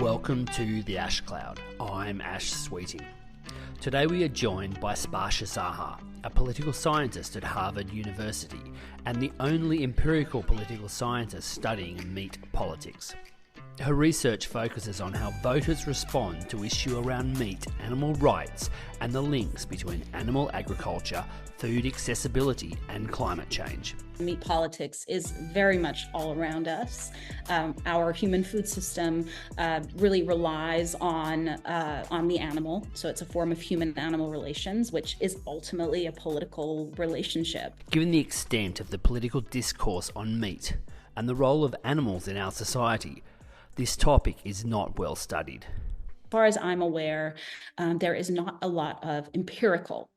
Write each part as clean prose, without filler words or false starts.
Welcome to the Ash Cloud. I'm Ash Sweeting. Today we are joined by Sparsha Saha, a political scientist at Harvard University and the only empirical political scientist studying meat politics. Her research focuses on how voters respond to issues around meat, animal rights, and the links between animal agriculture, food accessibility, and climate change. Meat politics is very much all around us. Our human food system really relies on the animal, so it's a form of human-animal relations, which is ultimately a political relationship. Given the extent of the political discourse on meat and the role of animals in our society, this topic is not well studied. As far as I'm aware, there is not a lot of empirical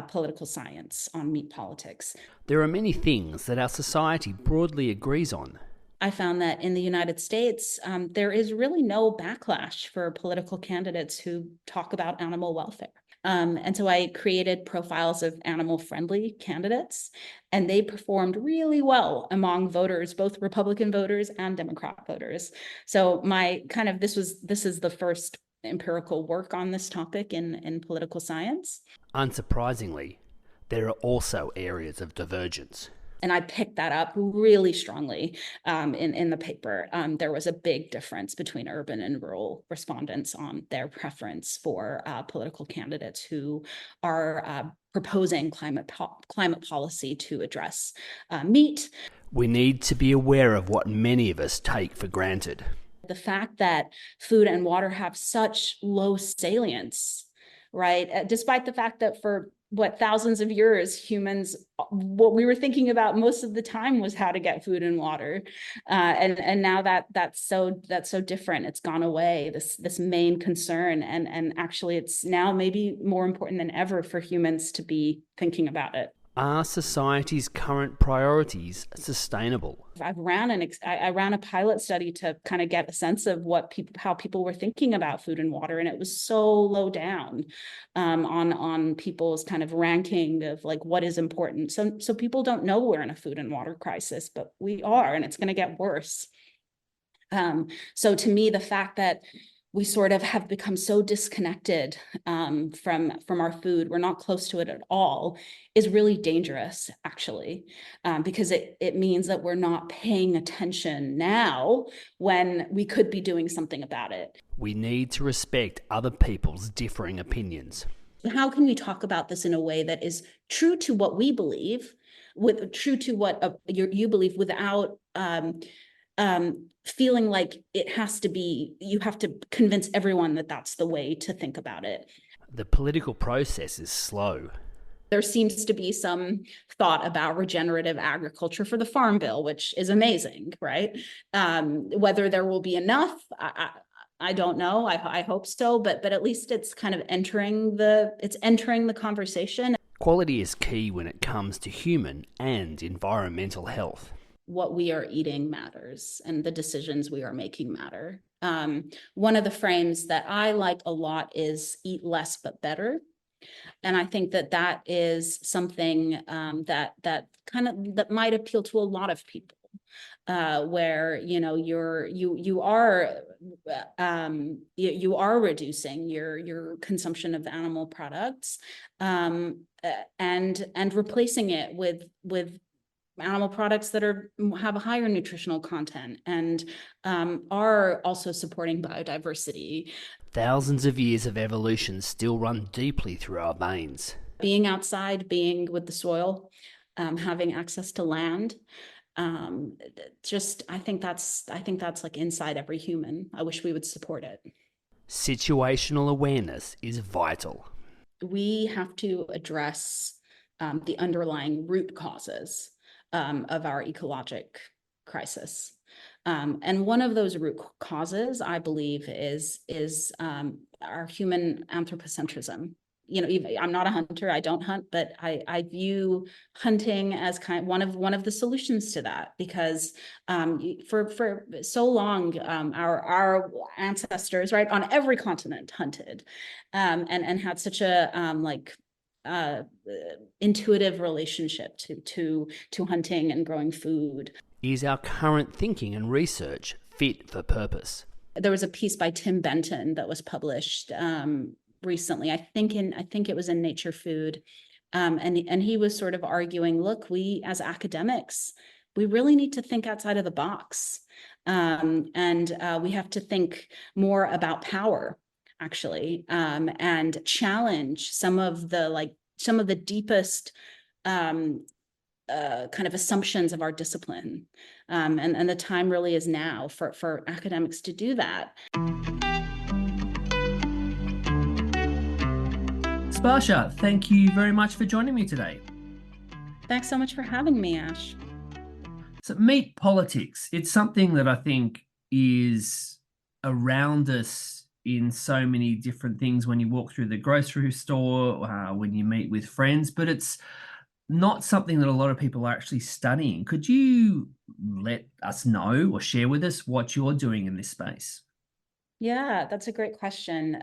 political science on meat politics. There are many things that our society broadly agrees on. I found that in the United States, there is really no backlash for political candidates who talk about animal welfare. And so I created profiles of animal-friendly candidates, and they performed really well among voters, both Republican voters and Democrat voters. So this is the first empirical work on this topic in political science. Unsurprisingly, there are also areas of divergence. And I picked that up really strongly in the paper. There was a big difference between urban and rural respondents on their preference for political candidates who are proposing climate policy to address meat. We need to be aware of what many of us take for granted. The fact that food and water have such low salience, right? Despite the fact that for thousands of years, humans, what we were thinking about most of the time was how to get food and water, and now that's so different. It's gone away. This main concern, and actually, it's now maybe more important than ever for humans to be thinking about it. Are society's current priorities sustainable? I ran a pilot study to kind of get a sense of how people were thinking about food and water, and it was so low down on people's kind of ranking of like what is important. So people don't know we're in a food and water crisis, but we are, and it's going to get worse. So to me, the fact that we sort of have become so disconnected from our food, we're not close to it at all, is really dangerous, actually, because it means that we're not paying attention now when we could be doing something about it. We need to respect other people's differing opinions. How can we talk about this in a way that is true to what we believe, true to what you believe, without feeling like you have to convince everyone that that's the way to think about it. The political process is slow. There seems to be some thought about regenerative agriculture for the Farm Bill, which is amazing, right? Whether there will be enough, I don't know. I hope so, but at least it's kind of entering the conversation. Quality is key when it comes to human and environmental health. What we are eating matters, and the decisions we are making matter. One of the frames that I like a lot is eat less but better. And I think that is something that might appeal to a lot of people, where you are reducing your consumption of animal products, and replacing it with animal products that have a higher nutritional content and are also supporting biodiversity. Thousands of years of evolution still run deeply through our veins. Being outside, being with the soil, having access to land, I think that's like inside every human. I wish we would support it. Situational awareness is vital. We have to address the underlying root causes of our ecologic crisis. And one of those root causes, I believe, is our human anthropocentrism. I'm not a hunter, I don't hunt, but I view hunting as one of the solutions to that, because for so long, our ancestors, right, on every continent hunted, and had such a intuitive relationship to hunting and growing food. Is our current thinking and research fit for purpose? there was a piece by Tim Benton that was published recently. I think it was in Nature Food. And he was sort of arguing, look, we as academics, we really need to think outside of the box. And we have to think more about power, actually, and challenge some of the deepest kind of assumptions of our discipline. And the time really is now for academics to do that. Sparsha, thank you very much for joining me today. Thanks so much for having me, Ash. So meat politics, it's something that I think is around us in so many different things when you walk through the grocery store, when you meet with friends, but it's not something that a lot of people are actually studying. Could you let us know or share with us what you're doing in this space? Yeah, that's a great question.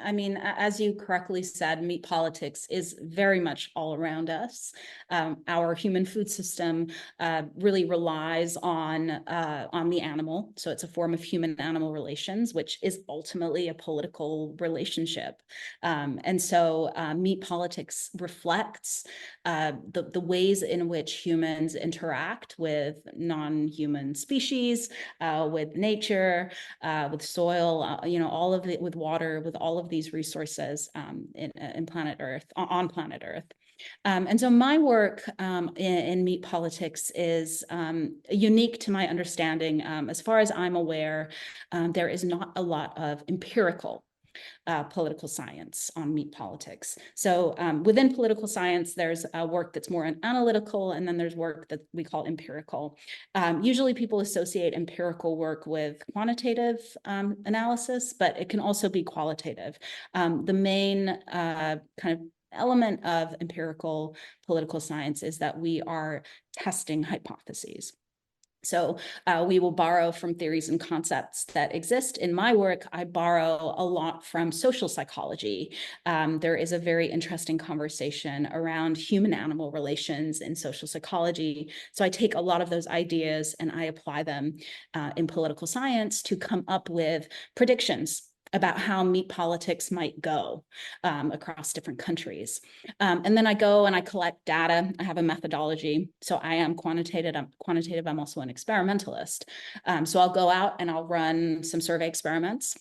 I mean, as you correctly said, meat politics is very much all around us. Our human food system really relies on the animal. So it's a form of human-animal relations, which is ultimately a political relationship. And so meat politics reflects the ways in which humans interact with non-human species, with nature, with soil, all of it, with water, with all of these resources in planet Earth, on planet Earth. And so my work in meat politics is unique to my understanding. As far as I'm aware, there is not a lot of empirical political science on meat politics. So within political science, there's work that's more analytical, and then there's work that we call empirical. Usually people associate empirical work with quantitative analysis, but it can also be qualitative. The main kind of element of empirical political science is that we are testing hypotheses. So we will borrow from theories and concepts that exist. In my work, I borrow a lot from social psychology. There is a very interesting conversation around human-animal relations in social psychology. So I take a lot of those ideas and I apply them in political science to come up with predictions about how meat politics might go across different countries. And then I go and I collect data. I have a methodology. So I am quantitative. I'm also an experimentalist. So I'll go out and I'll run some survey experiments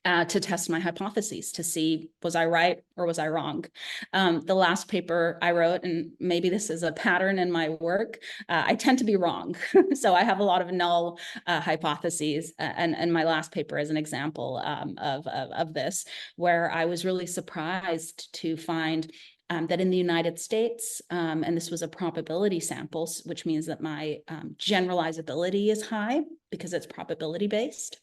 to test my hypotheses to see, was I right or was I wrong? The last paper I wrote, and maybe this is a pattern in my work, I tend to be wrong. So I have a lot of null hypotheses, and my last paper is an example of this, where I was really surprised to find that in the United States, and this was a probability sample, which means that my generalizability is high because it's probability based.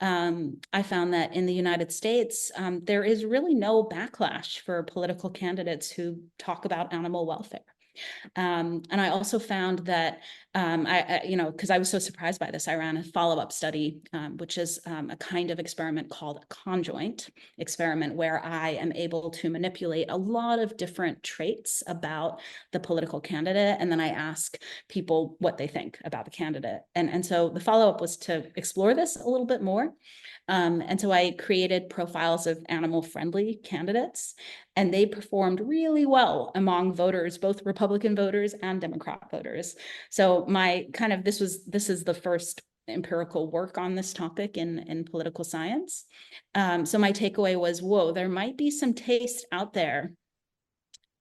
I found that in the United States, there is really no backlash for political candidates who talk about animal welfare. And I also found that, because I was so surprised by this, I ran a follow-up study, which is a kind of experiment called a conjoint experiment, where I am able to manipulate a lot of different traits about the political candidate. And then I ask people what they think about the candidate. And so the follow-up was to explore this a little bit more. And so I created profiles of animal-friendly candidates, and they performed really well among voters, both Republican voters and Democrat voters. So this is the first empirical work on this topic in political science. So my takeaway was, whoa, there might be some taste out there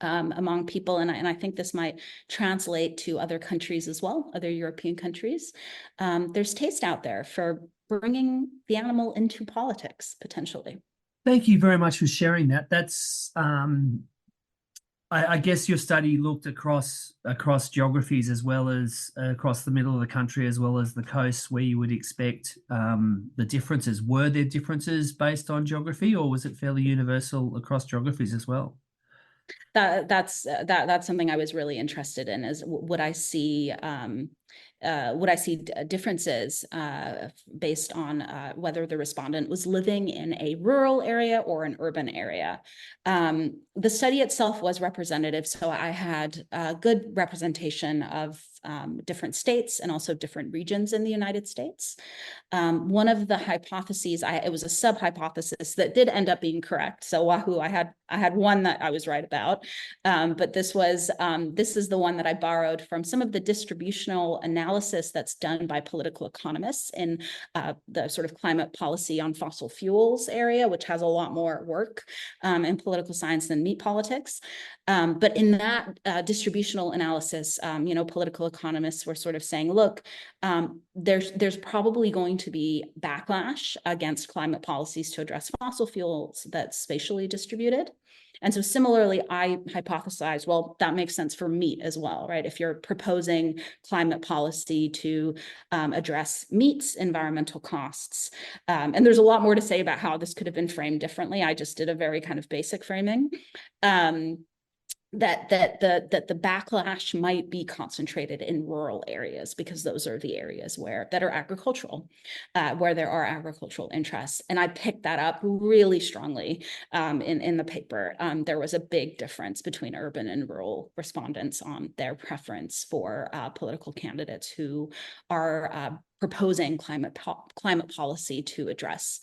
among people, and I think this might translate to other countries as well, other European countries. There's taste out there for bringing the animal into politics, potentially. Thank you very much for sharing that. That's, I guess your study looked across geographies as well as across the middle of the country as well as the coast, where you would expect the differences. Were there differences based on geography, or was it fairly universal across geographies as well? That's something I was really interested in, is would I see differences based on whether the respondent was living in a rural area or an urban area. The study itself was representative, so I had a good representation of different states and also different regions in the United States. One of the hypotheses, it was a sub-hypothesis that did end up being correct. So wahoo, I had one that I was right about, but this is the one that I borrowed from some of the distributional analysis that's done by political economists in the sort of climate policy on fossil fuels area, which has a lot more work in political science than meat politics. But in that distributional analysis, political economists were sort of saying, look, there's probably going to be backlash against climate policies to address fossil fuels that's spatially distributed. And so similarly, I hypothesized, well, that makes sense for meat as well, right? If you're proposing climate policy to address meat's environmental costs, and there's a lot more to say about how this could have been framed differently. I just did a very kind of basic framing. That the backlash might be concentrated in rural areas because those are the areas that are agricultural, where there are agricultural interests. And I picked that up really strongly in the paper. There was a big difference between urban and rural respondents on their preference for political candidates who are proposing climate policy to address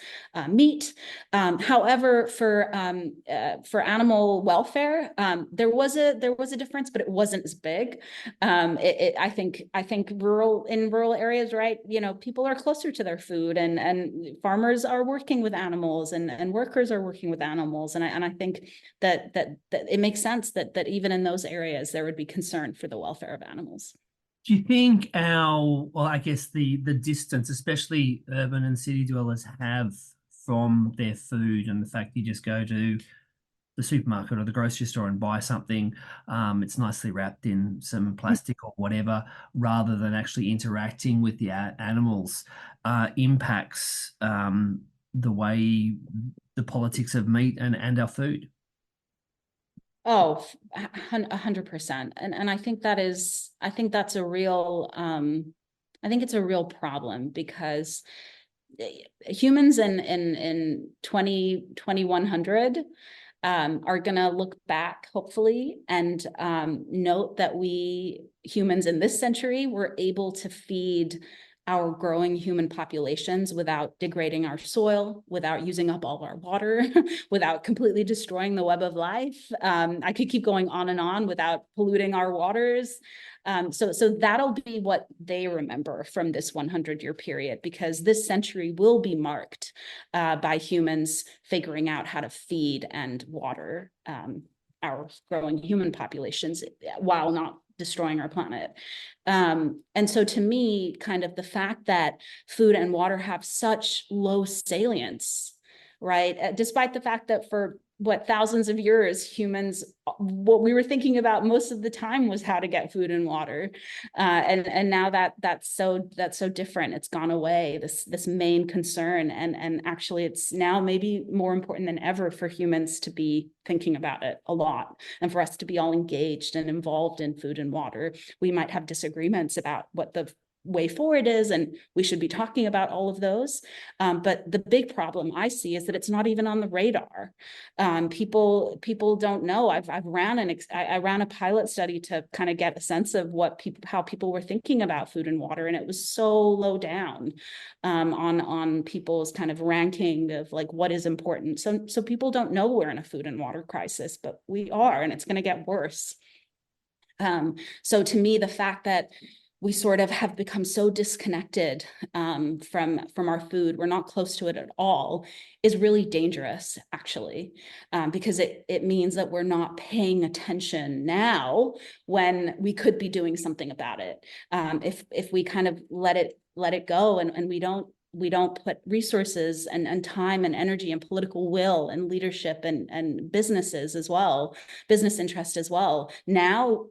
meat. However, for animal welfare, there was a difference, but it wasn't as big. I think rural areas, right? People are closer to their food, and farmers are working with animals, and workers are working with animals, and I think that it makes sense that even in those areas there would be concern for the welfare of animals. Do you think I guess the distance, especially urban and city dwellers, have from their food, and the fact you just go to the supermarket or the grocery store and buy something, it's nicely wrapped in some plastic or whatever, rather than actually interacting with the animals, impacts the way the politics of meat and our food? Oh, 100%. And I think that's a real, I think it's a real problem because humans in 2100 are going to look back, hopefully, and note that we humans in this century were able to feed our growing human populations without degrading our soil, without using up all our water, without completely destroying the web of life. I could keep going on and on without polluting our waters. So that'll be what they remember from this 100-year period, because this century will be marked by humans figuring out how to feed and water our growing human populations while not destroying our planet. And so to me, kind of the fact that food and water have such low salience, right? Despite the fact that for thousands of years, humans, what we were thinking about most of the time was how to get food and water. And now that's so different. It's gone away, this main concern. And actually it's now maybe more important than ever for humans to be thinking about it a lot, and for us to be all engaged and involved in food and water. We might have disagreements about what the way forward is, and we should be talking about all of those. But the big problem I see is that it's not even on the radar. People don't know. I ran a pilot study to kind of get a sense of how people were thinking about food and water, and it was so low down on people's kind of ranking of like what is important. So people don't know we're in a food and water crisis, but we are, and it's going to get worse. So to me, the fact that we sort of have become so disconnected from our food, we're not close to it at all, is really dangerous, actually, because it means that we're not paying attention now when we could be doing something about it. If we kind of let it go, and we don't put resources and time and energy and political will and leadership and businesses as well, business interest as well, now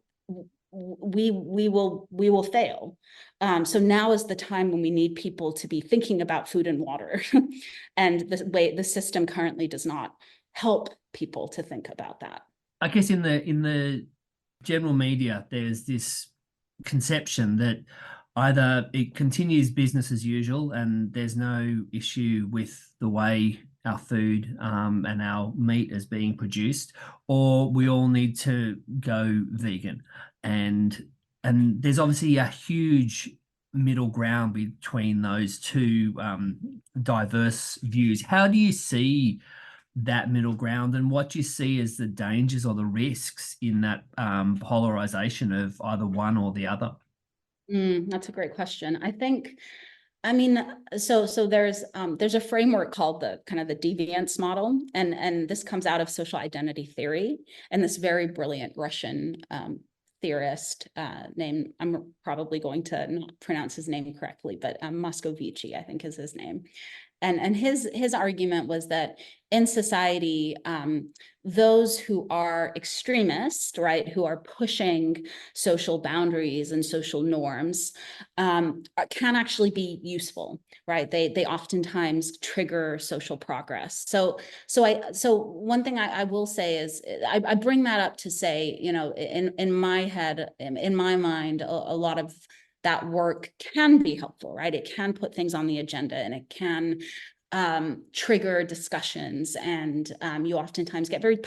we will fail. So now is the time when we need people to be thinking about food and water. And the way the system currently does not help people to think about that. I guess in the general media, there's this conception that either it continues business as usual and there's no issue with the way our food and our meat is being produced, or we all need to go vegan. And and there's obviously a huge middle ground between those two diverse views. How do you see that middle ground, and what do you see as the dangers or the risks in that polarization of either one or the other? That's a great question. I think, I mean, so there's a framework called the kind of the deviance model, and this comes out of social identity theory, and this very brilliant Russian theorist named, I'm probably going to not pronounce his name correctly, but Moscovici, I think is his name. And his argument was that in society, those who are extremists, right, who are pushing social boundaries and social norms, can actually be useful, right? They oftentimes trigger social progress. So one thing I will say is I bring that up to say, you know, in my head, in my mind, a lot of that work can be helpful, right? It can put things on the agenda, and it can trigger discussions, and you oftentimes get very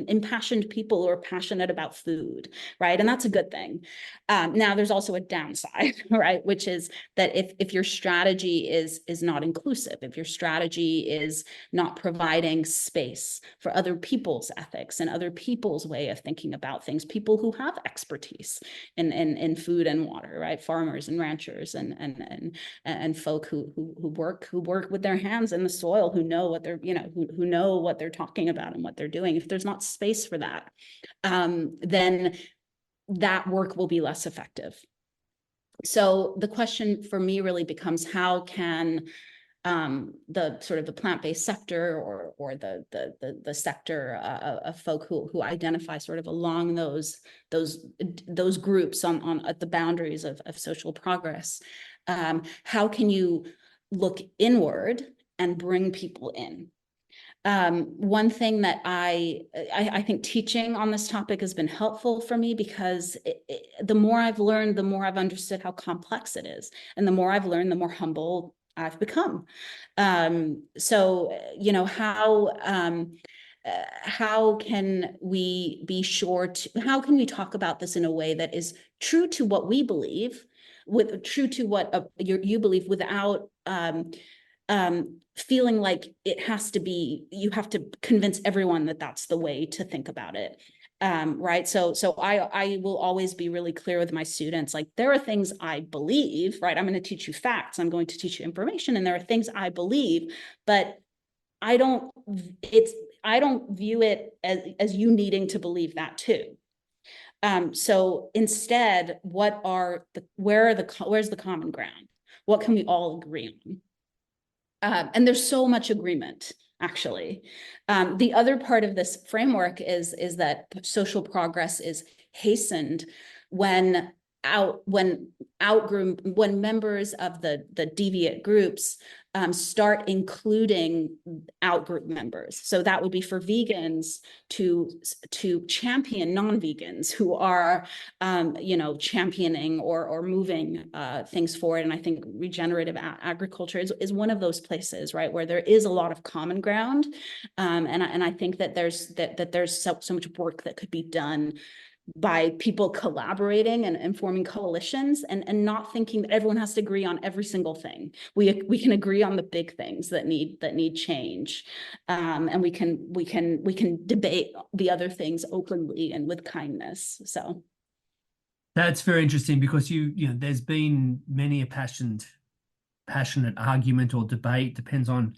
impassioned people who are passionate about food, right? And that's a good thing. Now there's also a downside, right? Which is that if your strategy is not inclusive, if your strategy is not providing space for other people's ethics and other people's way of thinking about things, people who have expertise in food and water, right? Farmers and ranchers and folk who work with their hands in the soil, who know what they're, you know, who know what they're talking about and what they're doing. If there's not space for that, then that work will be less effective. So the question for me really becomes, how can the sort of the plant-based sector or the sector of folk who identify sort of along those groups on at the boundaries of social progress, how can you look inward and bring people in? One thing that I think teaching on this topic has been helpful for me, because the more I've learned, the more I've understood how complex it is. And the more I've learned, the more humble I've become. So, you know, how can we be sure to, how can we talk about this in a way that is true to what we believe, true to what you believe, without feeling like it has to be, you have to convince everyone that that's the way to think about it. Right. So I will always be really clear with my students, like, there are things I believe, right? I'm going to teach you facts. I'm going to teach you information. And there are things I believe, but I don't view it as you needing to believe that too. So instead, where's the common ground? What can we all agree on? And there's so much agreement, actually. The other part of this framework is that social progress is hastened when when members of the deviant groups start including outgroup members. So that would be for vegans to champion non-vegans who are you know, championing or moving things forward. And I think regenerative agriculture is one of those places, right, where there is a lot of common ground. And I think that there's so much work that could be done by people collaborating and forming coalitions, and not thinking that everyone has to agree on every single thing. We can agree on the big things that need change, and we can debate the other things openly and with kindness. So That's very interesting, because you know, there's been many a passionate argument or debate, depends on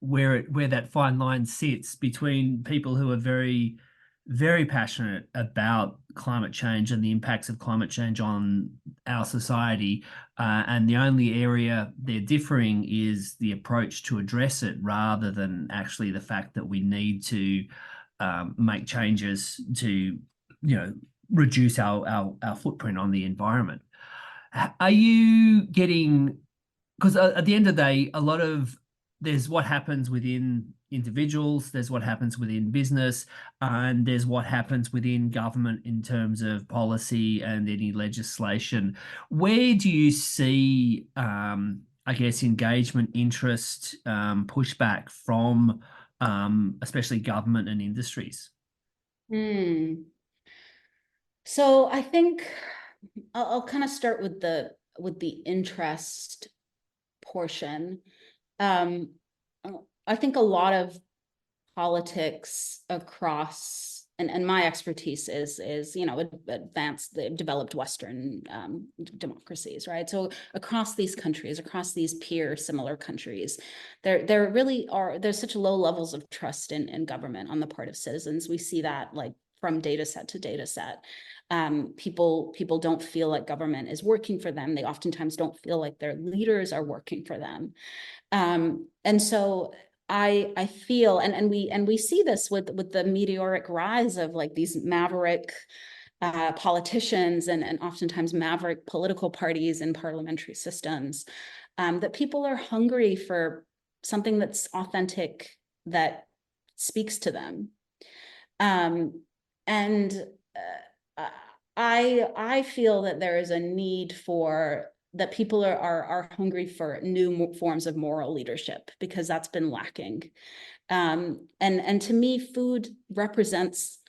where that fine line sits, between people who are very, very passionate about climate change and the impacts of climate change on our society, and the only area they're differing is the approach to address it, rather than actually the fact that we need to make changes to, you know, reduce our footprint on the environment. Are you getting, because at the end of the day, there's what happens within individuals, there's what happens within business, and there's what happens within government in terms of policy and any legislation. Where do you see, I guess, engagement, interest, pushback from, especially government and industries? so I think I'll kind of start with the interest portion. Um, I think a lot of politics across, and my expertise is advanced, the developed Western democracies, right? So across these countries, across these peer similar countries, there really are, there's such low levels of trust in government on the part of citizens. We see that like from data set to data set. People don't feel like government is working for them. They oftentimes don't feel like their leaders are working for them. And so I feel, and we see this with the meteoric rise of like these maverick politicians and oftentimes maverick political parties and parliamentary systems, that people are hungry for something that's authentic, that speaks to them. And I feel that there is a need for, that people are hungry for new forms of moral leadership, because that's been lacking. And to me, food represents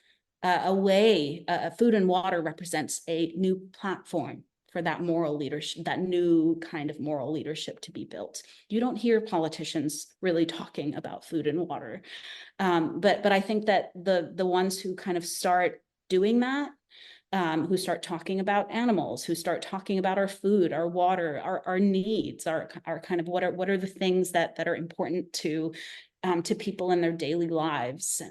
a way, food and water represents a new platform for that moral leadership, that new kind of moral leadership to be built. You don't hear politicians really talking about food and water. But I think that the ones who kind of start doing that, who start talking about animals, who start talking about our food, our water, our needs, our kind of what are the things that are important to people in their daily lives.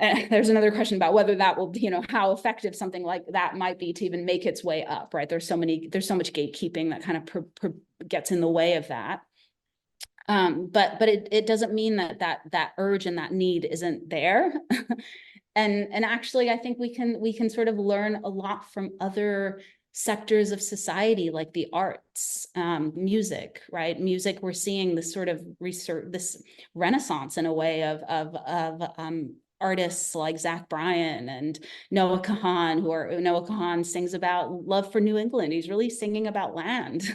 There's another question about whether that will, how effective something like that might be to even make its way up, right? There's so much gatekeeping that kind of gets in the way of that. But it doesn't mean that urge and that need isn't there. And actually, I think we can sort of learn a lot from other sectors of society, like the arts, music, right? Music, we're seeing this sort of research, this renaissance in a way of artists like Zach Bryan and Noah Kahan, Noah Kahan sings about love for New England. He's really singing about land.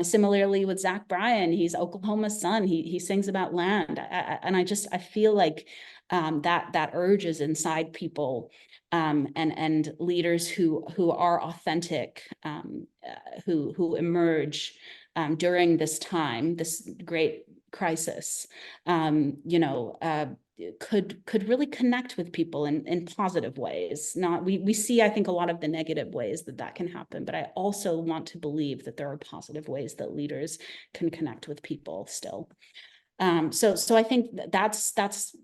Similarly with Zach Bryan, he's Oklahoma's son. He sings about land, and I feel like that urge is inside people, and leaders who are authentic, who emerge during this time, this great crisis, could really connect with people in positive ways. Not we see, I think, a lot of the negative ways that can happen, but I also want to believe that there are positive ways that leaders can connect with people still. So I think that's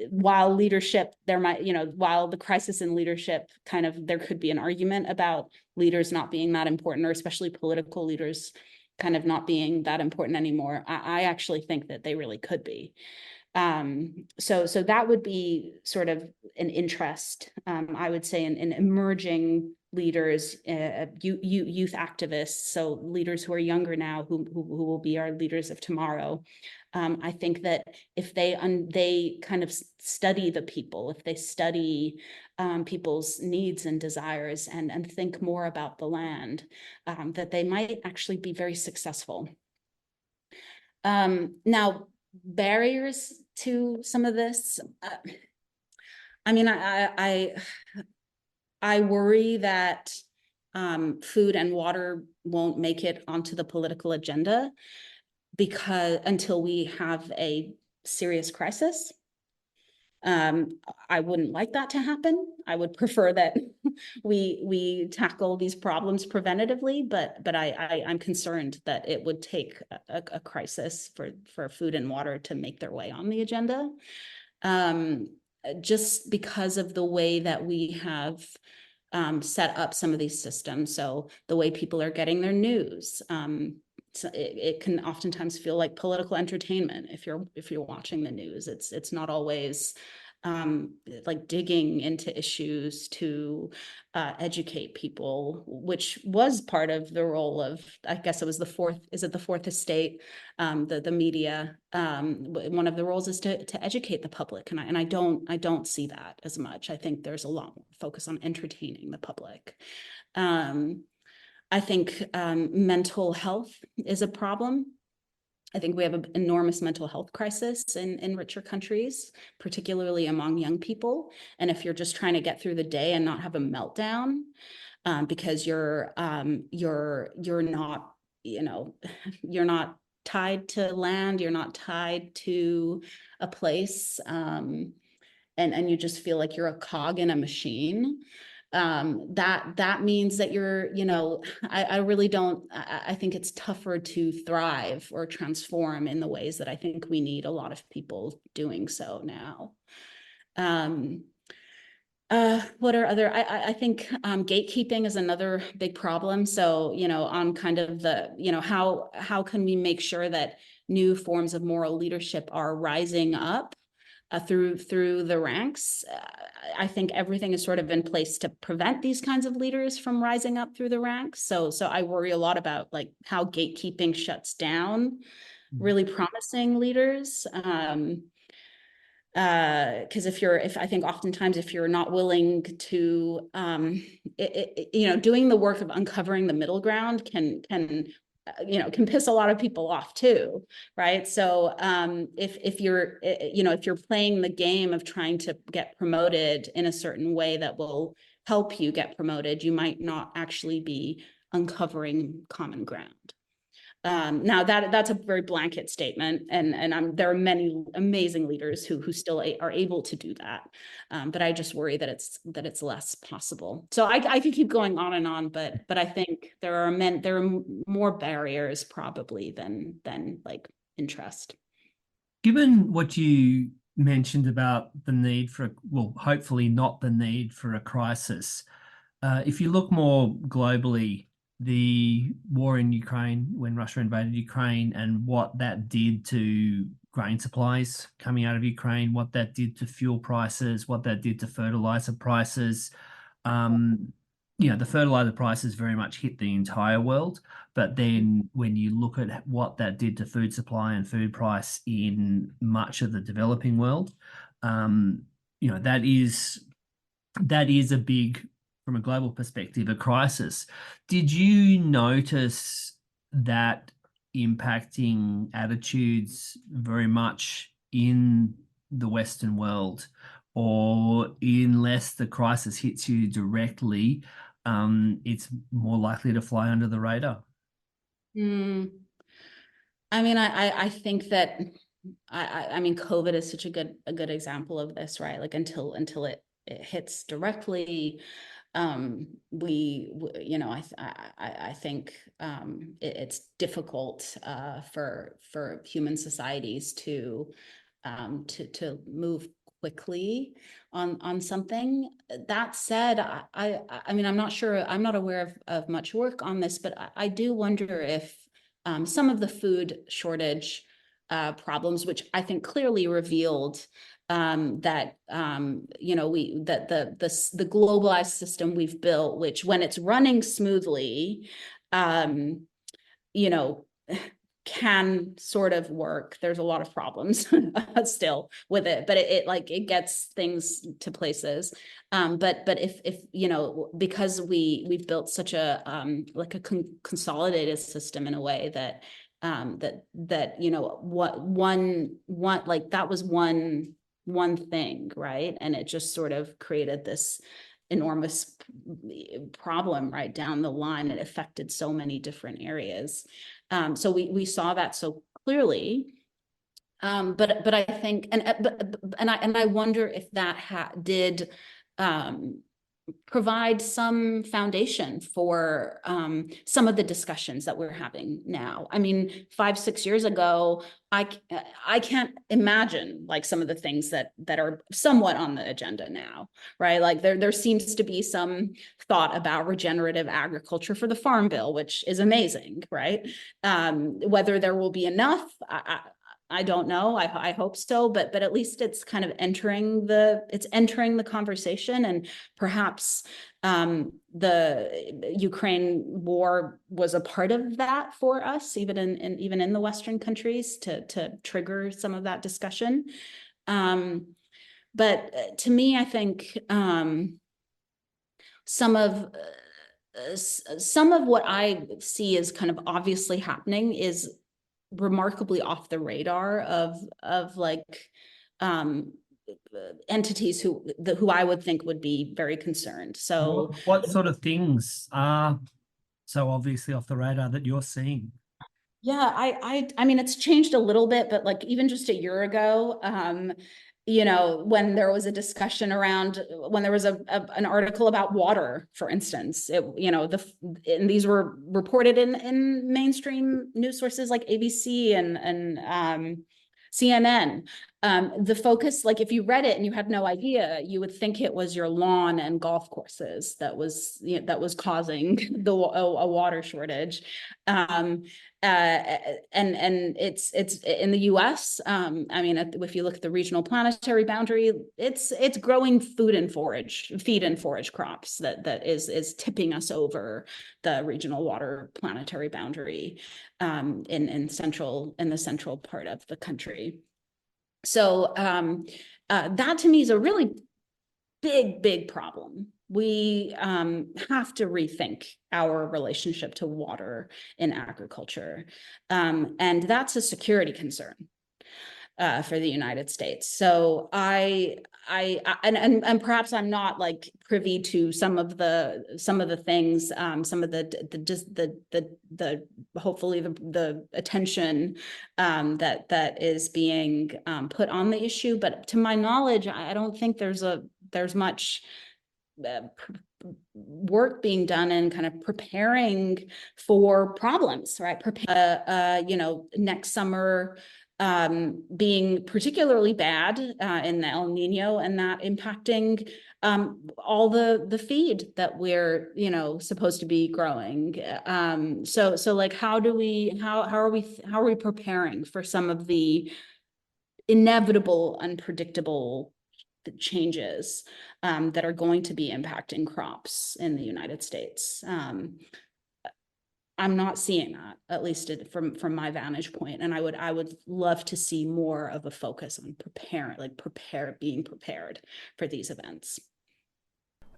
while leadership, there might, while the crisis in leadership kind of, there could be an argument about leaders not being that important, or especially political leaders kind of not being that important anymore. I actually think that they really could be. So that would be sort of an interest, I would say, in emerging leaders, youth activists, so leaders who are younger now, who will be our leaders of tomorrow. I think that if they kind of study the people, if they study people's needs and desires, and think more about the land, that they might actually be very successful. Now, barriers to some of this, I mean, I worry that food and water won't make it onto the political agenda, because until we have a serious crisis. I wouldn't like that to happen. I would prefer that we tackle these problems preventatively, but I'm concerned that it would take a crisis for food and water to make their way on the agenda, just because of the way that we have set up some of these systems. So the way people are getting their news, so it can oftentimes feel like political entertainment if you're watching the news. It's not always like digging into issues to educate people, which was part of the role of, I guess it was the fourth estate, the media. One of the roles is to educate the public, and I don't see that as much. I think there's a lot more focus on entertaining the public. I think mental health is a problem. I think we have an enormous mental health crisis in richer countries, particularly among young people. And if you're just trying to get through the day and not have a meltdown, because you're not, you know, you're not tied to land, you're not tied to a place, and you just feel like you're a cog in a machine. That means that you're, you know, I really don't, I think it's tougher to thrive or transform in the ways that I think we need a lot of people doing so now. What are other, I think gatekeeping is another big problem. So, you know, on kind of the, you know, how can we make sure that new forms of moral leadership are rising up through the ranks? I think everything is sort of in place to prevent these kinds of leaders from rising up through the ranks. So I worry a lot about like how gatekeeping shuts down really promising leaders. Because if I think oftentimes if you're not willing to, you know, doing the work of uncovering the middle ground can you know, can piss a lot of people off too, right? So if you're, you know, if you're playing the game of trying to get promoted in a certain way that will help you get promoted, you might not actually be uncovering common ground. Now that's a very blanket statement, and there are many amazing leaders who still are able to do that, but I just worry that it's less possible. So I could keep going on and on, but I think there are more barriers probably than like interest. Given what you mentioned about the need for, well, hopefully not the need for a crisis, if you look more globally, the war in Ukraine, when Russia invaded Ukraine, and what that did to grain supplies coming out of Ukraine, what that did to fuel prices, what that did to fertilizer prices. Um, you know, the fertilizer prices very much hit the entire world. But then when you look at what that did to food supply and food price in much of the developing world, um, you know, that is a big, from a global perspective, a crisis. Did you notice that impacting attitudes very much in the Western world, or unless the crisis hits you directly, it's more likely to fly under the radar? Mm. I mean, I think that I mean, COVID is such a good example of this, right? Like until it hits directly, you know, I think it's difficult for human societies to move quickly on something. That said, I mean, I'm not sure, I'm not aware of much work on this, but I do wonder if some of the food shortage problems, which I think clearly revealed that you know, the globalized system we've built, which when it's running smoothly, you know, can sort of work. There's a lot of problems still with it, but it like it gets things to places. But if you know, because we've built such a like a consolidated system in a way that that you know, what one like that was one thing, right? And it just sort of created this enormous problem right down the line. It affected so many different areas. So we saw that so clearly. But I think, and I wonder if that did provide some foundation for some of the discussions that we're having now. I mean, 5-6 years ago, I can't imagine like some of the things that are somewhat on the agenda now, right? Like there seems to be some thought about regenerative agriculture for the Farm Bill, which is amazing, right? Whether there will be enough, I don't know. I hope so, but at least it's kind of entering the conversation, and perhaps the Ukraine war was a part of that for us, even in the Western countries, to trigger some of that discussion. But to me, I think some of what I see is kind of obviously happening is remarkably off the radar of like entities who I would think would be very concerned. So what sort of things are so obviously off the radar that you're seeing? yeah, I mean, it's changed a little bit, but like even just a year ago, you know, when there was a discussion around when there was an article about water, for instance, you know, and these were reported in mainstream news sources like ABC and CNN. The focus, like if you read it and you had no idea, you would think it was your lawn and golf courses that was, you know, that was causing a water shortage. And it's in the US. I mean, if you look at the regional planetary boundary, it's growing feed and forage crops that is tipping us over the regional water planetary boundary in the central part of the country. So that to me is a really big problem. We have to rethink our relationship to water in agriculture. And that's a security concern for the United States. So and perhaps I'm not like privy to some of the things, some of the hopefully the attention that is being put on the issue. But to my knowledge, I don't think there's much work being done in kind of preparing for problems, right? You know, next summer being particularly bad in the El Nino, and that impacting all the feed that we're, you know, supposed to be growing. So like, how are we preparing for some of the inevitable, unpredictable changes that are going to be impacting crops in the United States? I'm not seeing that, at least from my vantage point, and I would love to see more of a focus on being prepared for these events.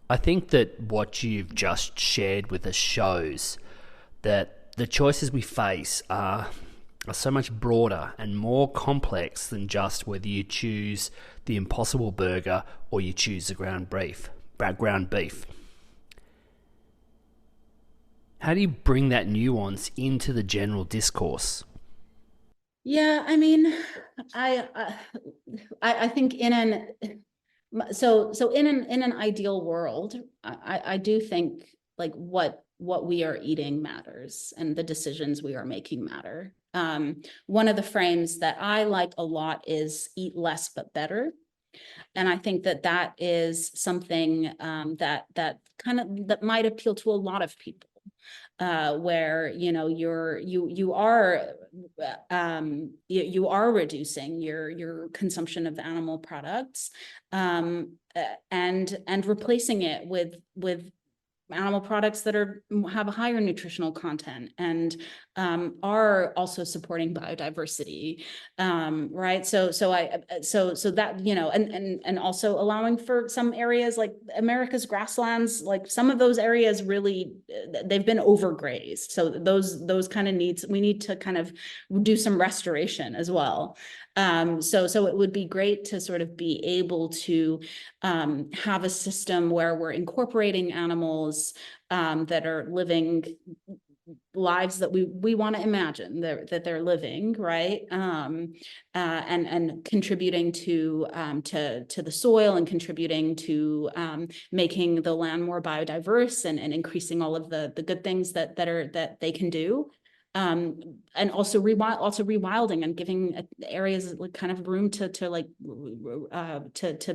I think that what you've just shared with us shows that the choices we face are so much broader and more complex than just whether you choose the Impossible Burger or you choose the ground beef. How do you bring that nuance into the general discourse? Yeah, I mean, I think in an ideal world, I do think like what we are eating matters and the decisions we are making matter. One of the frames that I like a lot is eat less but better. And I think that is something that might appeal to a lot of people. Where you know you are reducing your consumption of animal products and replacing it with animal products that have a higher nutritional content and are also supporting biodiversity, right? So that, you know, and also allowing for some areas like America's grasslands, like some of those areas really they've been overgrazed. So those kind of we need to kind of do some restoration as well. So it would be great to sort of be able to have a system where we're incorporating animals that are living lives that we want to imagine that they're living, right? And contributing to the soil and contributing to making the land more biodiverse and increasing all of the good things that they can do. And also rewilding and giving areas like kind of room to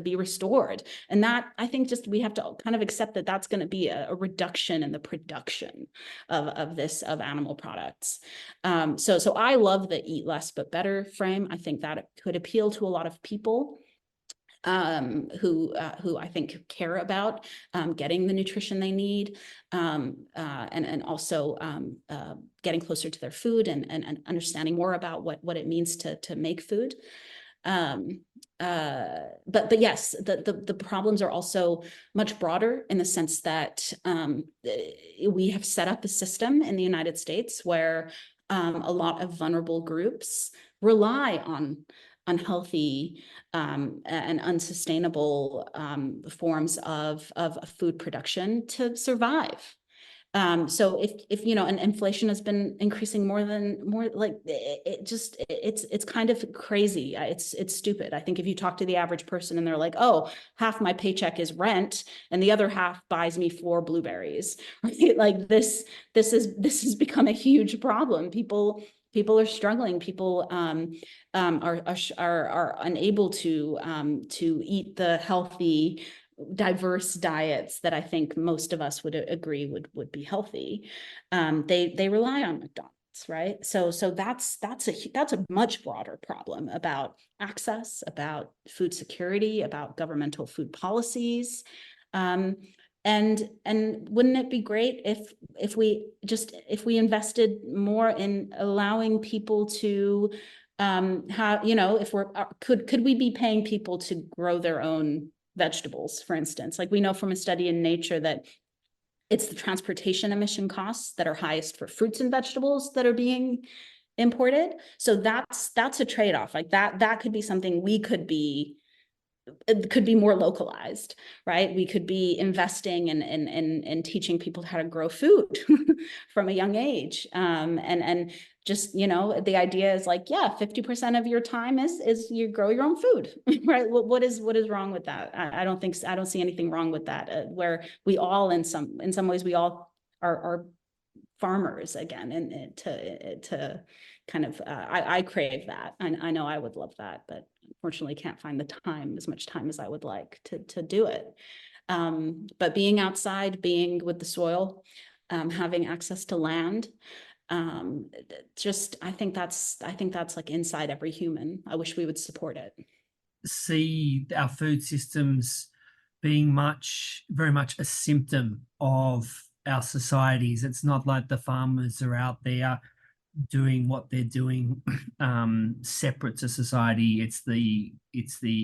be restored. And that, I think, just we have to kind of accept that that's going to be a reduction in the production of animal products. So I love the eat less but better frame. I think that it could appeal to a lot of people who I think care about getting the nutrition they need, and also getting closer to their food and understanding more about what it means to make food. But yes, the problems are also much broader in the sense that we have set up a system in the United States where a lot of vulnerable groups rely on unhealthy and unsustainable forms of food production to survive. So if you know, and inflation has been increasing more like it's kind of crazy. It's stupid. I think if you talk to the average person and they're like, oh, half my paycheck is rent and the other half buys me 4 blueberries, right? Like this has become a huge problem. People are struggling. People are unable to eat the healthy, diverse diets that I think most of us would agree would be healthy. They rely on McDonald's, right? So that's a much broader problem about access, about food security, about governmental food policies. And wouldn't it be great if we invested more in allowing people to have, you know, if we're could we be paying people to grow their own vegetables, for instance? Like we know from a study in Nature that it's the transportation emission costs that are highest for fruits and vegetables that are being imported. So that's a trade-off. Like that could be something we could be, it could be more localized, right? We could be investing in teaching people how to grow food from a young age. And just, you know, the idea is like, yeah, 50% of your time is you grow your own food, right? What is wrong with that? I don't see anything wrong with that, where we all, in some ways, we all are farmers again, and to kind of, I crave that. I know I would love that, but unfortunately can't find the time, as much time as I would like to do it. But being outside, being with the soil, having access to land, just I think that's like inside every human. I wish we would support it. See our food systems being very much a symptom of our societies. It's not like the farmers are out there doing what they're doing separate to society. It's the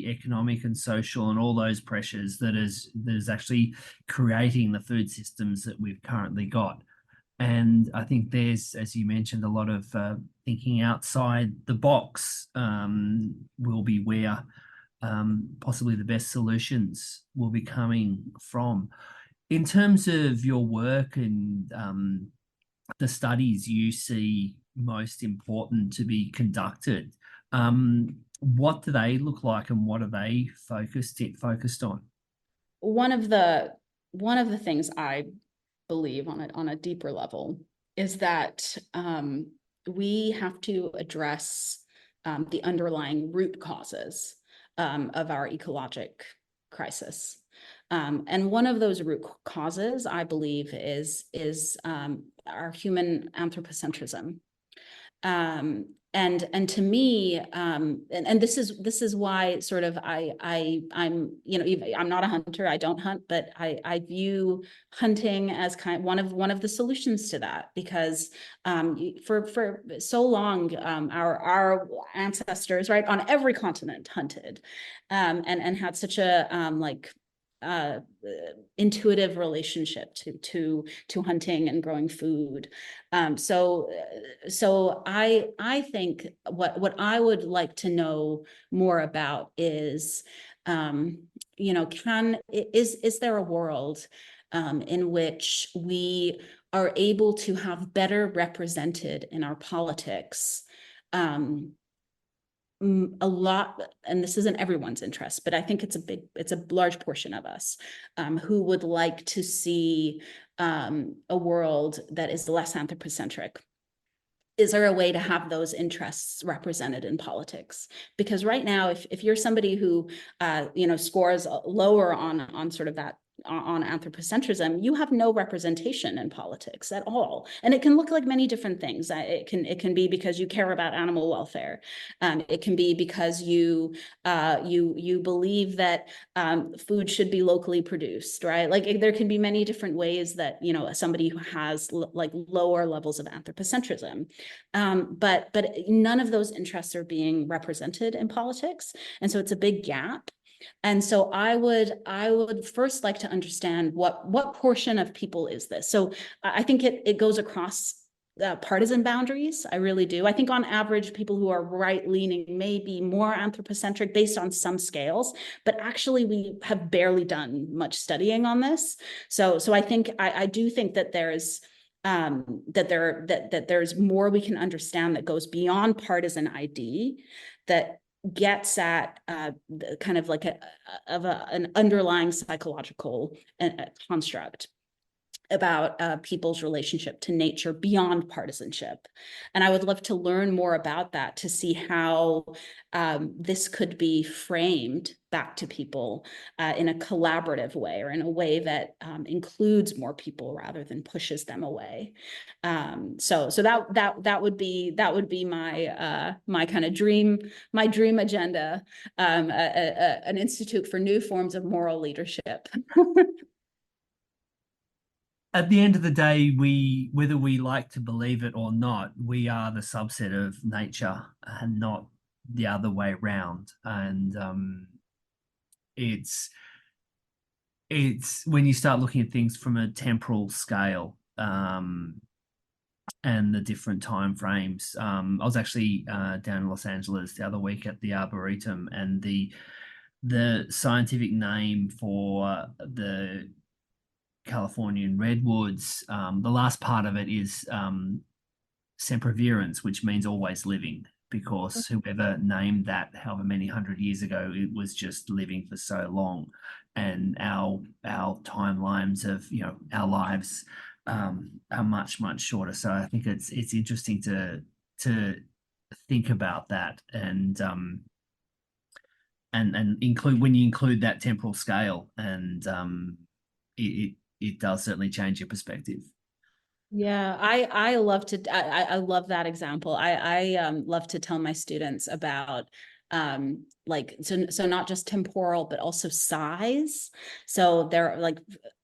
economic and social and all those pressures that is actually creating the food systems that we've currently got. And I think there's, as you mentioned, a lot of thinking outside the box will be where possibly the best solutions will be coming from. In terms of your work and the studies you see most important to be conducted, what do they look like and what are they focused on? One of the things I believe on a deeper level is that we have to address the underlying root causes of our ecologic crisis. And one of those root causes, I believe, is our human anthropocentrism. And to me, and this is why sort of I'm, you know, I'm not a hunter, I don't hunt, but I view hunting as kind of one of the solutions to that, because for so long our ancestors, right, on every continent hunted, and had such a intuitive relationship to hunting and growing food. So I think what I would like to know more about is, you know, is there a world in which we are able to have better represented in our politics a lot, and this isn't everyone's interest, but I think it's a large portion of us who would like to see a world that is less anthropocentric. Is there a way to have those interests represented in politics? Because right now, if you're somebody who you know, scores lower on sort of that, on anthropocentrism, you have no representation in politics at all. And it can look like many different things. It can be because you care about animal welfare. It can be because you believe that food should be locally produced, right? Like there can be many different ways that, you know, somebody who has like lower levels of anthropocentrism, but none of those interests are being represented in politics. And so it's a big gap. And so I would first like to understand what portion of people is this. So I think it goes across partisan boundaries. I really do. I think on average, people who are right-leaning may be more anthropocentric based on some scales, but actually we have barely done much studying on this. So I think I do think that there's that there's more we can understand that goes beyond partisan ID, that gets at kind of like an underlying psychological construct about people's relationship to nature beyond partisanship. And I would love to learn more about that, to see how this could be framed back to people in a collaborative way, or in a way that includes more people rather than pushes them away. So that would be my kind of dream agenda, an institute for new forms of moral leadership. At the end of the day, whether we like to believe it or not, we are the subset of nature and not the other way around. And it's when you start looking at things from a temporal scale, and the different time frames. I was actually down in Los Angeles the other week at the Arboretum, and the scientific name for the Californian redwoods, the last part of it is sempervirens, which means always living, because whoever named that however many 100 years ago, it was just living for so long. And our timelines of our lives are much shorter. So I think it's interesting to think about that, and include, when you include that temporal scale, and it does certainly change your perspective. Yeah, I love to, I love that example. I love to tell my students about like, so not just temporal, but also size. So there are like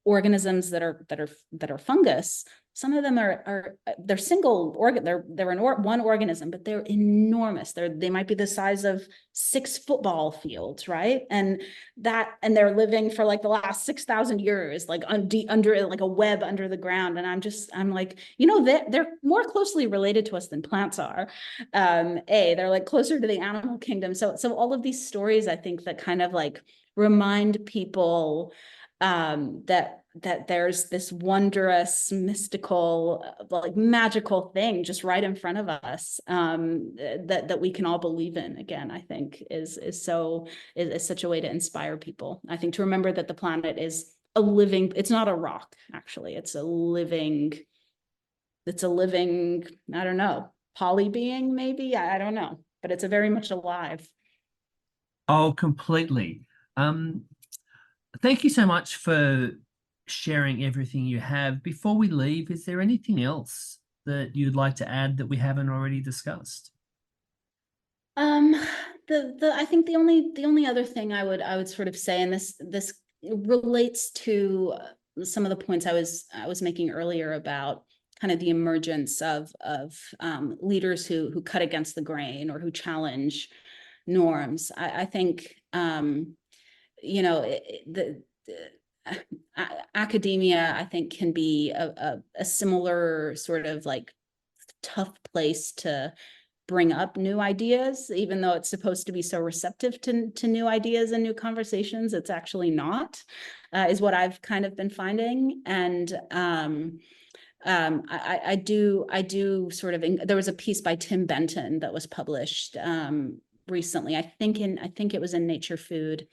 organisms that are fungus. Some of them they're single organ, they're one organism, but they're enormous. They might be the size of 6 football fields, right? And they're living for like the last 6,000 years, like under like a web under the ground. And I'm like, they're more closely related to us than plants are. They're like closer to the animal kingdom. So all of these stories, I think, that kind of like remind people that there's this wonderous, mystical, like magical thing just right in front of us, that we can all believe in. Again, I think is such a way to inspire people. I think to remember that the planet is it's not a rock, actually. It's a living, I don't know, poly being, maybe. I don't know, but it's a very much alive. Oh, completely. Thank you so much for sharing everything you have. Before we leave, is there anything else that you'd like to add that we haven't already discussed? I think the only other thing I would sort of say, and this relates to some of the points I was making earlier about kind of the emergence of leaders who cut against the grain, or who challenge norms. I think academia, I think, can be a similar sort of like tough place to bring up new ideas, even though it's supposed to be so receptive to new ideas and new conversations. It's actually not, is what I've kind of been finding. And I do sort of, there was a piece by Tim Benton that was published recently. I think it was in Nature Food.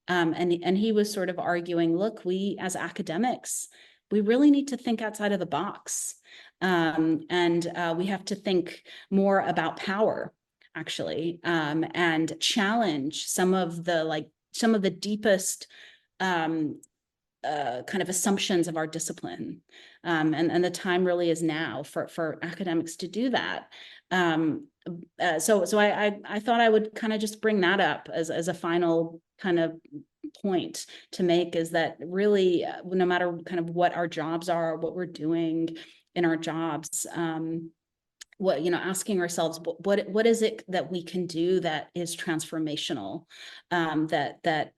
And he was sort of arguing, look, we as academics, we really need to think outside of the box. And we have to think more about power, actually, and challenge some of the deepest kind of assumptions of our discipline. And the time really is now for academics to do that. So I thought I would kind of just bring that up as a final kind of point to make, is that really, no matter kind of what our jobs are, what we're doing in our jobs, asking ourselves what is it that we can do that is transformational, that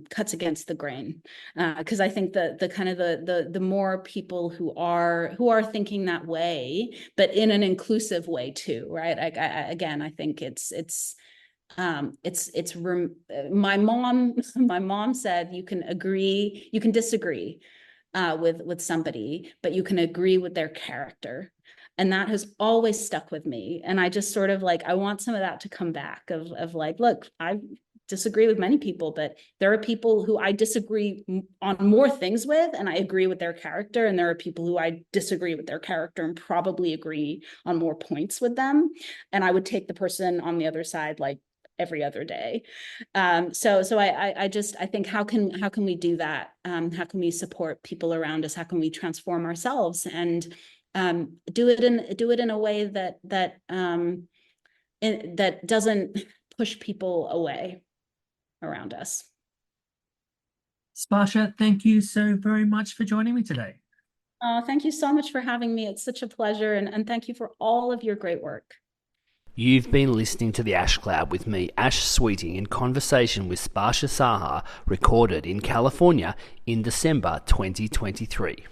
cuts against the grain, because I think the more people who are thinking that way, but in an inclusive way too, right? I think my mom said you can agree, you can disagree with somebody, but you can agree with their character. And that has always stuck with me. And I just sort of I want some of that to come back of look, I disagree with many people, but there are people who I disagree on more things with, and I agree with their character. And there are people who I disagree with their character and probably agree on more points with them. And I would take the person on the other side every other day. So I think how can we do that? How can we support people around us? How can we transform ourselves and do it in a way that doesn't push people away around us. Sparsha, thank you so very much for joining me today. Thank you so much for having me. It's such a pleasure, and thank you for all of your great work. You've been listening to The Ash Cloud with me, Ash Sweeting, in conversation with Sparsha Saha, recorded in California in December 2023.